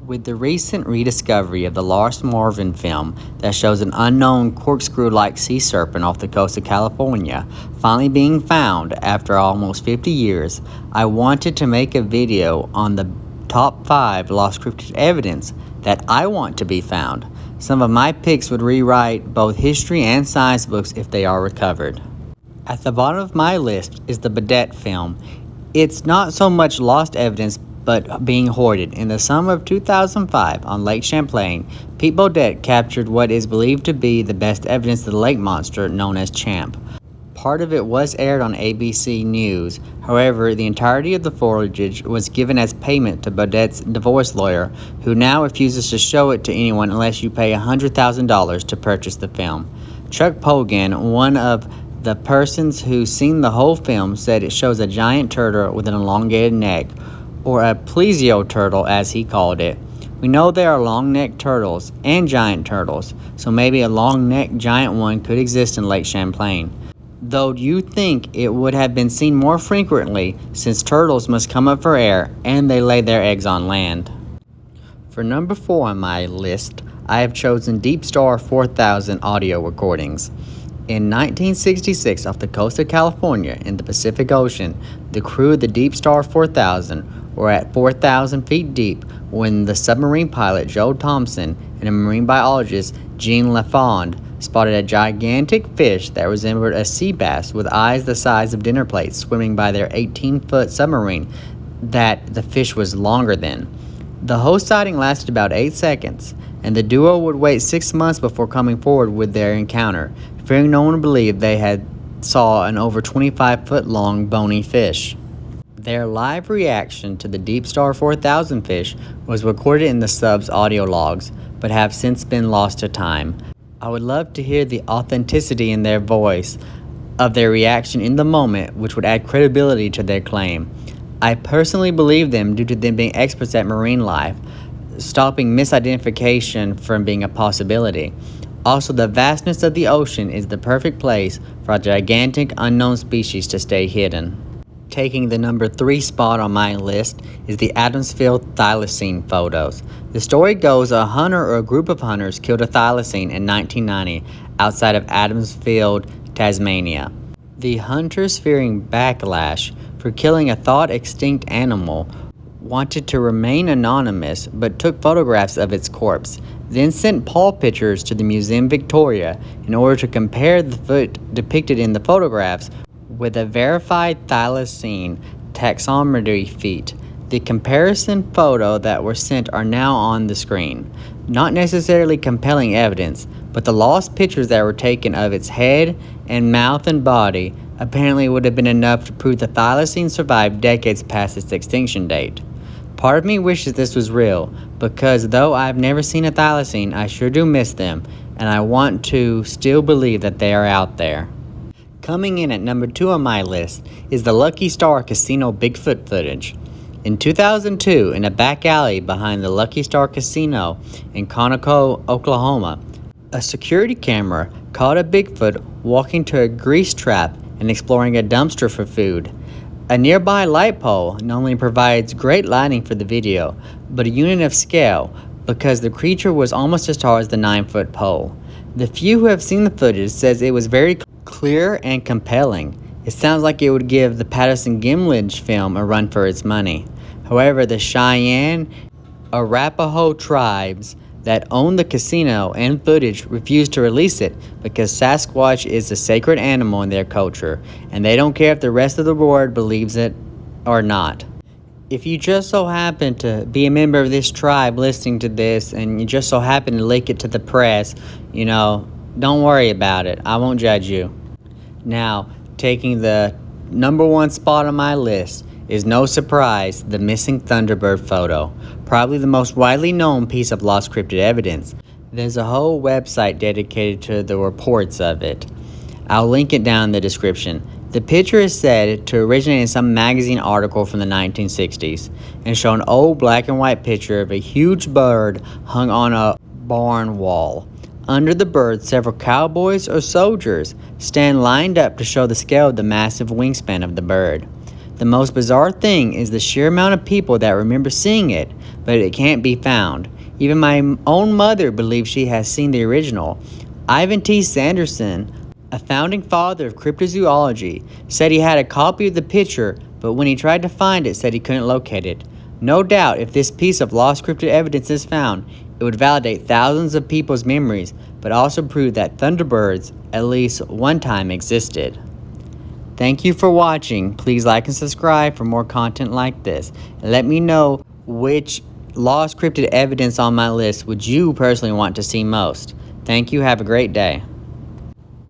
With the recent rediscovery of the Lost Marvin film that shows an unknown corkscrew-like sea serpent off the coast of California finally being found after almost 50 years, I wanted to make a video on the top 5 lost cryptid evidence that I want to be found. Some of my picks would rewrite both history and science books if they are recovered. At the bottom of my list is the Bedet Film. It's not so much lost evidence but being hoarded. In the summer of 2005 on Lake Champlain, Pete Bedet captured what is believed to be the best evidence of the lake monster known as Champ. Part of it was aired on ABC News. However, the entirety of the footage was given as payment to Bedet's divorce lawyer, who now refuses to show it to anyone unless you pay $100,000 to purchase the film. Chuck Pogan, one of the persons who's seen the whole film, said it shows a giant turtle with an elongated neck, or a plesio turtle as he called it. We know there are long-necked turtles and giant turtles, so maybe a long-necked giant one could exist in Lake Champlain. Though you think it would have been seen more frequently since turtles must come up for air and they lay their eggs on land. For number 4 on my list, I have chosen Deep Star 4000 audio recordings. In 1966, off the coast of California in the Pacific Ocean, the crew of the Deep Star 4000 were at 4,000 feet deep when the submarine pilot Joe Thompson and a marine biologist Jean Lafond spotted a gigantic fish that resembled a sea bass with eyes the size of dinner plates swimming by their 18-foot submarine that the fish was longer than. The whole sighting lasted about 8 seconds, and the duo would wait 6 months before coming forward with their encounter, fearing no one would believe they had saw an over 25-foot-long bony fish. Their live reaction to the Deep Star 4000 fish was recorded in the sub's audio logs, but have since been lost to time. I would love to hear the authenticity in their voice of their reaction in the moment, which would add credibility to their claim. I personally believe them due to them being experts at marine life, stopping misidentification from being a possibility. Also, the vastness of the ocean is the perfect place for a gigantic unknown species to stay hidden. Taking the number 3 spot on my list is the Adamsfield thylacine photos. The story goes a hunter or a group of hunters killed a thylacine in 1990 outside of Adamsfield, Tasmania. The hunters, fearing backlash for killing a thought-extinct animal, wanted to remain anonymous but took photographs of its corpse, then sent paw pictures to the Museum Victoria in order to compare the foot depicted in the photographs with a verified thylacine taxidermy feet. The comparison photo that were sent are now on the screen. Not necessarily compelling evidence, but the lost pictures that were taken of its head and mouth and body apparently would have been enough to prove the thylacine survived decades past its extinction date. Part of me wishes this was real, because though I've never seen a thylacine, I sure do miss them, and I want to still believe that they are out there. Coming in at number 2 on my list is the Lucky Star Casino Bigfoot footage. In 2002, in a back alley behind the Lucky Star Casino in Conoco, Oklahoma, a security camera caught a Bigfoot walking to a grease trap and exploring a dumpster for food. A nearby light pole not only provides great lighting for the video, but a unit of scale because the creature was almost as tall as the 9-foot pole. The few who have seen the footage says it was very clear and compelling. It sounds like it would give the Patterson-Gimlin film a run for its money. However, the Cheyenne Arapaho tribes that own the casino and footage refuse to release it because Sasquatch is a sacred animal in their culture, and they don't care if the rest of the world believes it or not. If you just so happen to be a member of this tribe listening to this and you just so happen to leak it to the press, don't worry about it. I won't judge you. Now, taking the number 1 spot on my list is no surprise the missing Thunderbird photo, probably the most widely known piece of lost cryptid evidence. There's a whole website dedicated to the reports of it. I'll link it down in the description. The picture is said to originate in some magazine article from the 1960s and show an old black and white picture of a huge bird hung on a barn wall. Under the bird, several cowboys or soldiers stand lined up to show the scale of the massive wingspan of the bird. The most bizarre thing is the sheer amount of people that remember seeing it, but it can't be found. Even my own mother believes she has seen the original. Ivan T. Sanderson, a founding father of cryptozoology, said he had a copy of the picture, but when he tried to find it, said he couldn't locate it. No doubt if this piece of lost cryptid evidence is found, it would validate thousands of people's memories, but also prove that Thunderbirds at least one time existed. Thank you for watching. Please like and subscribe for more content like this. And let me know which lost cryptid evidence on my list would you personally want to see most. Thank you. Have a great day.